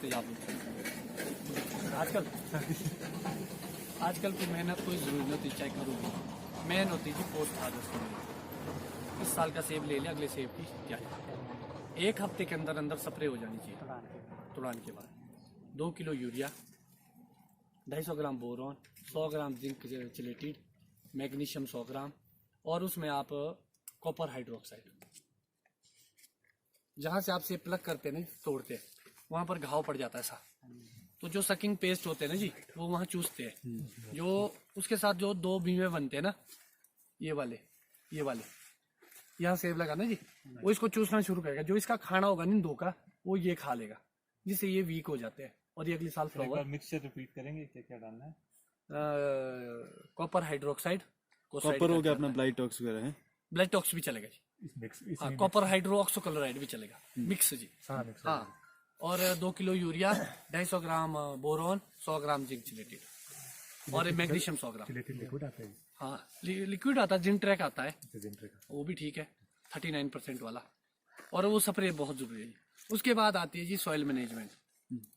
तेजाब होता है आजकल। आजकल की मेहनत कोई ज़रूरी नहीं होती, चाहे करोगे मेहनत होती है जी पोस्ट हार्वेस्ट। इस साल का सेब ले लिया, अगले सेब की क्या है, 1 हफ्ते के अंदर अंदर स्प्रे हो जानी चाहिए तुड़ान के बाद। 2 kilo urea, 250 gram boron, 100 gram zinc chelated, magnesium 100 gram, और उसमें आप कॉपर हाइड्रोक्साइड। जहाँ से आप सेब प्लग करते हैं ना, तोड़ते हैं, वहाँ पर घाव पड़ जाता है ऐसा, तो जो सकिंग पेस्ट होते हैं ना जी, वो वहाँ चूसते हैं। जो उसके साथ जो 2 बीमे बनते हैं ना, ये वाले यहाँ सेब लगा ना जी, वो इसको चूसना शुरू करेगा। जो इसका खाना होगा नींदों का, वो ये खा लेगा, जिससे ये वीक हो जाते हैं और ये अगले साल फ्लावर। मिक्सचर रिपीट करेंगे, क्या क्या डालना है? कॉपर हाइड्रोक्साइड, कॉपर हो गया अपना, ब्लाइट टॉक्स वगैरह है, ब्लड टॉक्स भी चलेगा जी, हाँ, कॉपर हाइड्रोक्सोक्लोराइड भी चलेगा, मिक्स जी, हाँ। और 2 kilo urea, 250 gram boron, 100 gram zinc chelated, और मैग्नीशियम 100 ग्राम। लिक्विड आता है? हाँ, लिक्विड आता है, जिंट्रैक आता है, वो भी ठीक है, 39% वाला, और वो स्प्रे बहुत जरूरी है। उसके बाद आती है जी सॉइल मैनेजमेंट।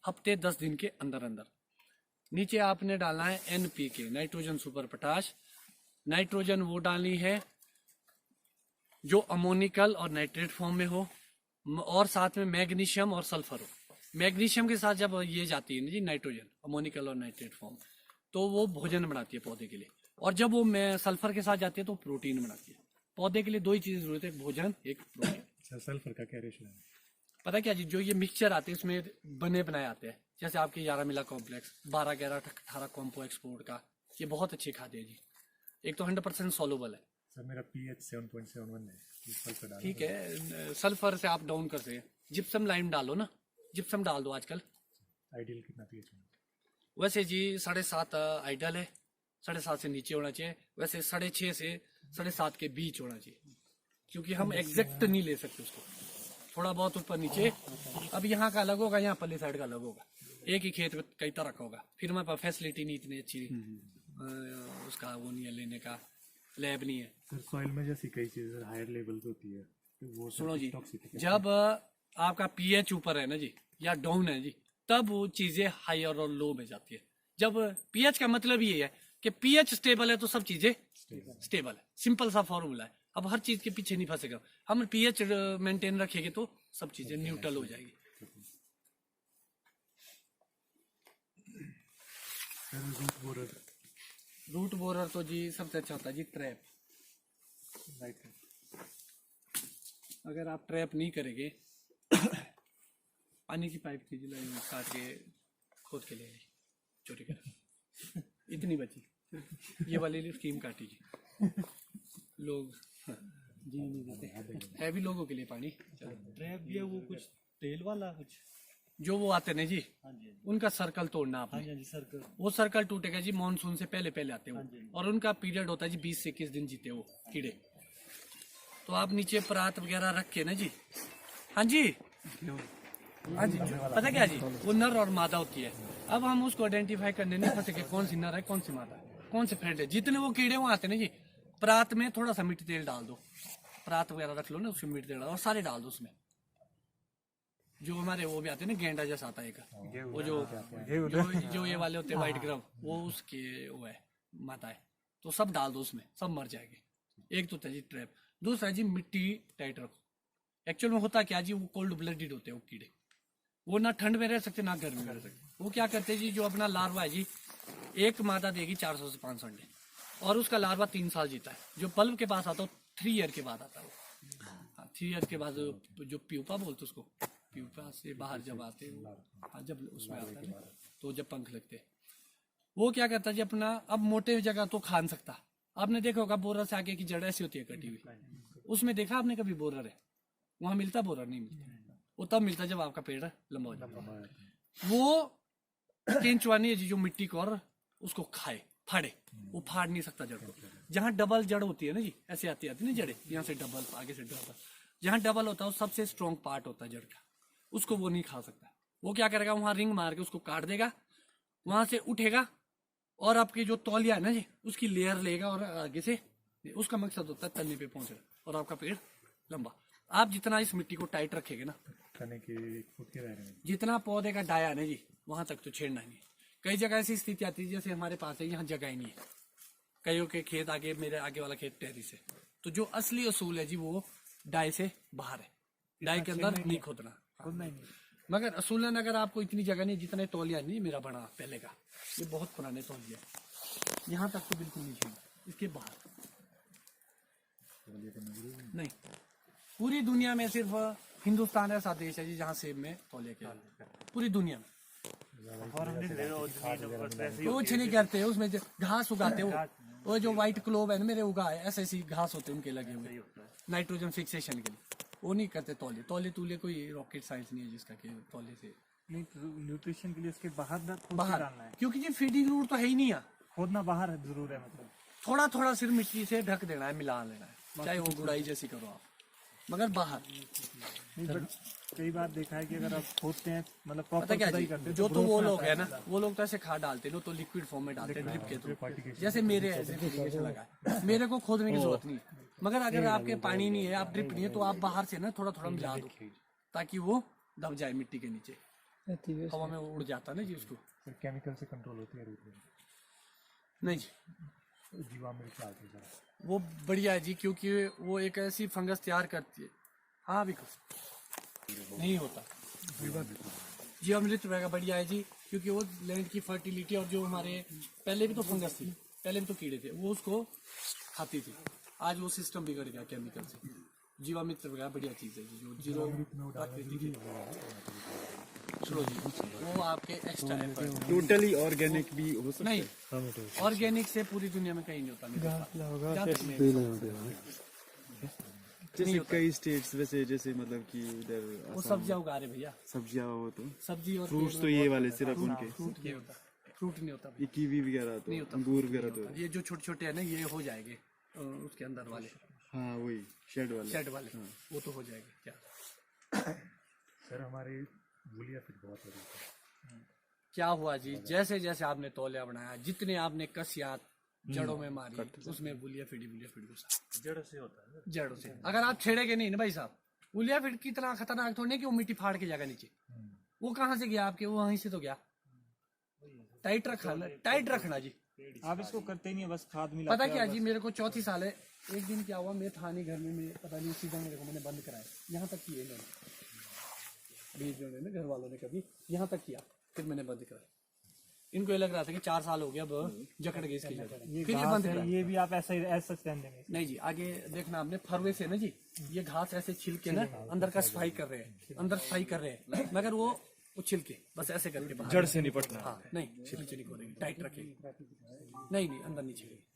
हफ्ते 10 दिन के अंदर अंदर नीचे आपने डालना है NPK, nitrogen super potash. Nitrogen वो डालनी है जो अमोनिकल और नाइट्रेट फॉर्म में हो, और साथ में मैग्नीशियम और सल्फर हो। मैग्नीशियम के साथ जब ये जाती है ना जी नाइट्रोजन, अमोनिकल और नाइट्रेट फॉर्म, तो वो भोजन बनाती है पौधे के लिए, और जब वो सल्फर के साथ जाती है तो प्रोटीन बनाती है। पौधे के लिए 2 ही चीजें जरूरत है, भोजन, एक प्रोटीन। सल्फर का क्या रेशो है? पता क्या जी, जो ये मिक्सचर आते हैं उसमें बने बनाए आते हैं, जैसे आपके 11 मिला कॉम्प्लेक्स, 12, 11, 18 कॉम्पो एक्सपोर्ट का, ये बहुत अच्छे खाते हैं जी। एक तो 100% सॉल्युबल है। सर मेरा pH 7.71 है, सल्फर डाल। ठीक है, सल्फर से आप डाउन कर सके, जिप्सम लाइम डालो ना, जिप्सम डाल दो आजकल। आइडियल कितना pH है? वैसे जी 7.5 आइडियल है, 7.5 से नीचे होना चाहिए। वैसे 6.5 से 7.5 के बीच होना चाहिए, क्योंकि हम एग्जैक्ट नहीं ले सकते उसको, थोड़ा बहुत ऊपर नीचे। अब यहाँ का अलग होगा, यहाँ पल्ली साइड का अलग होगा, एक ही खेत में कई तरह का होगा। फिर हमारे पास फैसिलिटी नहीं इतनी अच्छी, उसका वो नहीं है, लेने का लैब नहीं है। सर सॉइल में जैसी कई चीजें हायर लेवल होती है, तो वो सुनो जी, जब आपका pH ऊपर है ना जी, या डाउन है जी, तब वो चीजें हायर और लो में जाती है। जब pH का मतलब ये है कि pH स्टेबल है तो सब चीजें स्टेबल है, सिंपल सा फॉर्मूला है। अब हर चीज के पीछे नहीं फंसेगा, हम pH मेंटेन रखेंगे तो सब चीजें न्यूट्रल हो जाएगी। रूट बोरर तो जी सबसे अच्छा होता है जी ट्रैप। अगर आप ट्रैप नहीं करेंगे, पानी की पाइप थी जी, काट के खोद के ले आई, चोरी कर इतनी बची, ये वाली स्कीम काटी जी। लोग जी नहीं देते, है भी लोगों के लिए पानी। ट्रैप भी है वो, कुछ तेल वाला कुछ जो वो आते ना जी, उनका सर्कल तोड़ना आपने। हाँ जी सर्कल, वो सर्कल टूटेगा जी मानसून से पहले पहले आते हैं वो, और उनका पीरियड होता है जी 20 से 21 दिन जीते वो कीड़े। तो आप नीचे परात वगैरह रख के ना जी, हाँ जी, हाँ जी, पता क्या जी, वो नर और मादा होती है। अब हम उसको आइडेंटिफाई करने नहीं फंसे कि कौन सी नर है, कौन सी मादा है, कौन से फ्रेंड है। जितने वो कीड़े वहां आते ना जी, परात में थोड़ा सा मिट्टी तेल डाल दो, परात वगैरह रख लो ना, उसमें मिट्टी तेल डालो और सारे डाल दो उसमें। जो हमारे वो भी आते हैं ना, गेंडा जैसा आता है एक, वो जो ये वाले होते हैं व्हाइट ग्रव, वो उसके वो है, माता है। तो सब डाल दो उसमें, सब मर जाएंगे। एक तो था जी ट्रैप, दूसरा जी मिट्टी टाइट रखो। एक्चुअल में होता क्या जी, वो कोल्ड ब्लडेड होते हैं वो कीड़े, वो ना ठंड में रह सकते ना गर्मी में रह सकते। वो क्या करते हैं जी, जो अपना लार्वा है जी, एक मादा देगी 400 से 500 अंडे, और उसका लार्वा 3 साल जीता है। जो बल्ब के पास आता है 3 ईयर के बाद आता है वो, 3 ईयर के बाद जो प्यूपा बोलते उसको, प्यूपा से बाहर जब आते हैं, जब उसमें आता है तो जब पंख लगते हैं, वो क्या करता है जी, अपना अब मोटे जगह तो खा नहीं सकता। आपने देखा होगा बोरर से आगे की जड़ ऐसी होती है कटी हुई, उसमें देखा आपने कभी बोरर है? वहां मिलता बोरर? नहीं मिलता। वो तब मिलता जब आपका पेड़ लंबा हो जाए। वो केंचुआनी है जी, जो मिट्टी को और उसको खाए, फाड़े, वो फाड़ नहीं सकता जड़ को। जहाँ डबल जड़ होती है ना जी, ऐसे आती ना जड़े, यहाँ से डबल, आगे से डबल, जहाँ डबल होता है वो सबसे स्ट्रॉन्ग पार्ट होता है जड़ का, उसको वो नहीं खा सकता। वो क्या करेगा, वहां रिंग मार के उसको काट देगा, वहां से उठेगा और आपकी जो तौलिया है ना जी, उसकी लेयर लेगा और आगे से, उसका मकसद होता है तलने पे पहुंचेगा और आपका पेड़ लंबा। आप जितना इस मिट्टी को टाइट रखेंगे ना, तने के 1 फुट के दायरे में। जितना पौधे का डाया है ना जी, वहां तक तो छेड़ना नहीं। कई जगह ऐसी स्थिति आती है जैसे हमारे पास है, यहाँ जगह ही नहीं है। कईयों के खेत आगे, मेरे आगे वाला खेत टेरिस है, तो जो असली असूल है जी वो डाई से बाहर है, डाई के अंदर नहीं खोदना। मगर असूलन अगर आपको इतनी जगह नहीं, जितने तौलिया नहीं मेरा बना पहले का, ये बहुत पुराने तौलिया है, यहाँ तक तो बिल्कुल नहीं छेड़ना, इसके बाहर नहीं। पूरी दुनिया में सिर्फ हिंदुस्तान ऐसा देश है जी जहाँ सेब में तौलिया किया, पूरी दुनिया में कुछ नहीं करते। उसमें जो घास उगाते वो जो व्हाइट क्लोव है ना मेरे उगा है, ऐसे ऐसी घास होते हैं उनके लगे हुए नाइट्रोजन फिक्सेशन के लिए, वो नहीं करते तौले। तौले कोई रॉकेट साइंस नहीं है जिसका कि तौले से न्यूट्रिशन के लिए उसके बाहर बाहर डालना है, क्योंकि जी फीडिंग रूट तो है ही नहीं है, खोदना बाहर है जरूर है। मतलब थोड़ा थोड़ा सिर्फ मिट्टी से ढक देना है, मिला लेना है, चाहे वो गुड़ाई जैसी करो आप, मगर बाहर। कई बार देखा है कि अगर आप खोदते हैं मतलब पता प्रॉपर क्या खुदाई जी, करते हैं जो तो वो लोग है ना, वो लोग तो ऐसे खाद डालते हैं, तो लिक्विड फॉर्म में डालते हैं ड्रिप के थ्रू, जैसे मेरे ऐसे irrigation लगा है, मेरे को खोदने की जरूरत नहीं है। मगर अगर आपके पानी नहीं है, आप ड्रिप नहीं है, तो आप बाहर से ना थोड़ा थोड़ा मिला दो ताकि वो दब जाए मिट्टी के नीचे, हवा में उड़ जाता ना जी उसको। केमिकल से कंट्रोल होती है रूट नहीं जी, जीवामृत डालते हैं। वो बढ़िया है जी, क्योंकि वो एक ऐसी फंगस तैयार करती है। हाँ भी कुछ नहीं होता, जीवामृत वगैरह बढ़िया है जी, क्योंकि वो लैंड की फर्टिलिटी, और जो हमारे पहले भी तो फंगस थी, पहले भी तो कीड़े थे, वो उसको खाती थी। आज वो सिस्टम बिगड़ गया केमिकल से। जीवामृत वगैरह बढ़िया चीज़ है जी, जो जीरो प्राकृतिक है। चलो जी, वो आपके एक्स्ट्रा एफर्ट। टोटली ऑर्गेनिक भी हो सकता नहीं, है। ऑर्गेनिक से पूरी दुनिया में कहीं नहीं होता मेरे पास। जहाँ तक मैं- जैसे कई स्टेट्स वैसे, जैसे मतलब कि उधर वो सब्जियां उगा रहे भैया, सब्जियां हो तो सब्जी और फ्रूट्स पेड़ तो ये वाले सिर्फ उनके, फ्रूट नहीं होता, फ्रूट नहीं होता ये कीवी वगैरह तो नहीं होता, अंगूर वगैरह तो ये जो छोटे छोटे है ना, ये हो जाएंगे उसके अंदर वाले हाँ वही शेड वाले। शेड वाले, वो तो हो जाएंगे। क्या सर हमारे बूलिया फिर बहुत हो रही है। क्या हुआ जी, जैसे जैसे आपने तौलिया बनाया, जितने आपने कसियात जड़ों में मारी, उसमें बुलिया फिडी घुसा जड़ से होता है। जड़ों से। अगर आप छेड़ेगे नहीं ना भाई साहब, बुलिया फिड की इतना खतरनाक थोड़ी नहीं कि वो मिट्टी फाड़ के जाएगा नीचे, वो कहाँ से गया आपके, वो वहीं से तो गया। टाइट रखना जी। आप इसको करते ही नहीं है, बस खाद मिला। पता क्या जी, मेरे को 34 साल है। एक दिन क्या हुआ, मैं था नहीं घर में, मैं पता नहीं सीधा मेरे को मैंने बंद कराया, यहाँ तक किए मैंने, बीच में ना घर वालों ने कभी यहाँ तक किया, फिर मैंने बंद कराया। इनको ये लग रहा था कि 4 साल हो गया, अब जकड़ गई इसकी जगह, फिर ये बंद कराया। ये भी आप ऐसा ही ऐसा स्टैंड देंगे? नहीं जी, आगे देखना आपने, फरवे से ना जी ये घास ऐसे छिलके ना अंदर का सफाई कर रहे हैं, अंदर सफाई कर रहे हैं, मगर वो छिलके बस ऐसे करके बाहर। जड़ से निपटना। हाँ नहीं, नीचे नहीं खोलेंगे, टाइट रखेंगे, नहीं अंदर नहीं छिलेंगे।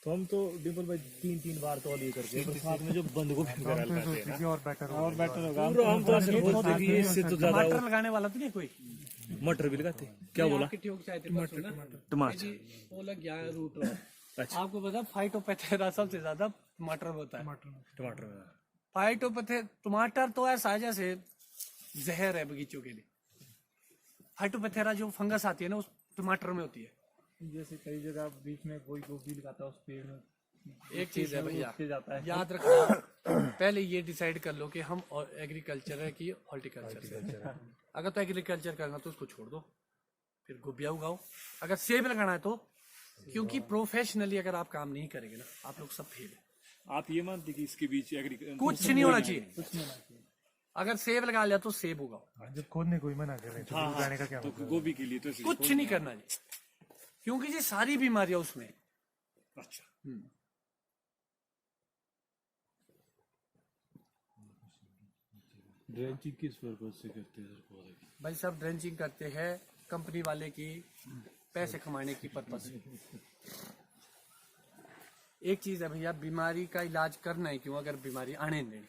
तो हम तो डिम्पल भाई 3-3 बार तौलिए करके बरसात में जो बंद को फिर करा लेते हैं। और बेटर होगा। हम तो ऐसे बोलते हैं कि इससे तो ज्यादा टमाटर लगाने वाला तो नहीं कोई, मटर भी लगाते हैं। क्या बोला? टमाटर वो लग गया रूट। अच्छा। आपको पता फाइटोपैथेरा सबसे ज्यादा टमाटर होता है। टमाटर टमाटर तो ऐसा है जैसे जहर है बगीचों के लिए। फाइटोपैथेरा जो फंगस आती है ना, उस टमाटर में होती है। जैसे कई जगह बीच में कोई गोभी लगाता है, उस पेड़ में एक चीज है भैया, जाता है। याद रखना, पहले ये डिसाइड कर लो कि हम एग्रीकल्चर है कि हॉर्टिकल्चर। अगर तो एग्रीकल्चर करना तो उसको छोड़ दो, फिर गोभिया उगाओ। अगर सेब लगाना है तो, क्योंकि प्रोफेशनली अगर आप काम नहीं करेंगे ना, आप लोग सब फेल है। आप ये मानते कि इसके बीच कुछ नहीं होना चाहिए। अगर सेब लगा लिया तो सेब उगाओ, जब खोदने कोई मना कर रहे हैं तो लगाने का क्या तो मतलब? गोभी के लिए तो कुछ नहीं करना जी, क्योंकि जी सारी बीमारियां उसमें। अच्छा। ड्रेंचिंग किस पर्पज से करते हैं सर पौधे की? भाई सब ड्रेंचिंग करते हैं कंपनी वाले की पैसे कमाने की पर्पज से। एक चीज है भैया, बीमारी का इलाज करना है क्यों अगर बीमारी आने नहीं।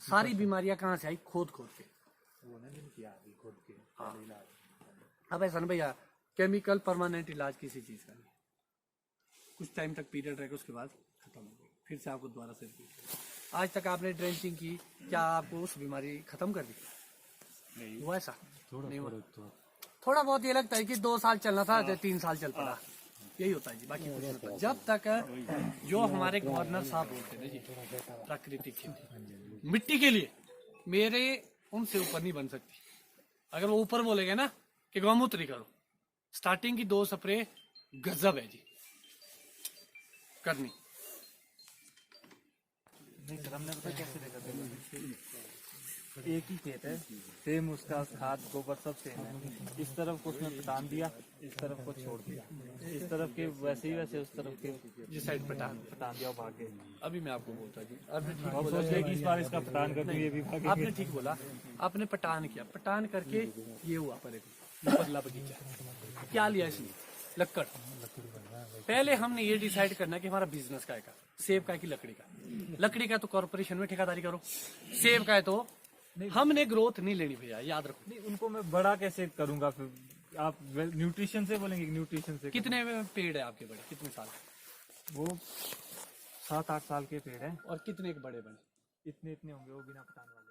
सारी बीमारियां कहाँ से आई? खोद खोद के। हाँ। अब ऐसा ना भैया, केमिकल परमानेंट इलाज किसी चीज का नहीं, कुछ टाइम तक पीरियड रहेगा, उसके बाद खत्म हो गई, फिर से आपको दोबारा से रिपीट। आज तक आपने ड्रेंचिंग की, क्या आपको उस बीमारी खत्म कर दी? नहीं हुआ ऐसा, नहीं हुआ। थोड़ा बहुत ये लगता है कि 2 साल चलना था, 3 साल चल पड़ा, यही होता है जी, बाकी कुछ नहीं होता। जब तक जो हमारे गवर्नर साहब बोलते हैं ना जी, प्राकृतिक खेती मिट्टी के लिए मेरे उनसे ऊपर नहीं बन सकती। अगर वो ऊपर बोलेंगे ना कि गौमूत्र ही करो, स्टार्टिंग की 2 स्प्रे गजब है जी करनी। नहीं सर, हमने पता कैसे देखा था, एक ही खेत है, सेम उसका खाद गोबर सब सेम है। इस तरफ को उसने पटान दिया, इस तरफ को छोड़ दिया, इस तरफ के वैसे ही वैसे उस तरफ के जिस साइड पटान पटान दिया और भागे। अभी मैं आपको बोलता जी, आपने ठीक हम बोला। सोच रहे कि इस बार इसका पटान कर दूं, ये भी भागे। आपने ठीक बोला, आपने पटान किया, पटान करके ये हुआ परला बगीचा। क्या लिया इसने? लक्कड़। पहले हमने ये डिसाइड करना है कि हमारा बिजनेस का है का, सेब का है कि लकड़ी का। लकड़ी का तो कॉर्पोरेशन में ठेकेदारी करो, सेब का है तो हमने ग्रोथ नहीं लेनी भैया, याद रखो। नहीं, उनको मैं बड़ा कैसे करूंगा फिर? आप न्यूट्रिशन से बोलेंगे, न्यूट्रिशन से कितने पेड़ है आपके बड़े, कितने साल? वो 7-8 साल के पेड़ हैं, और कितने के बड़े बने? इतने इतने होंगे वो बिना पटान वाले।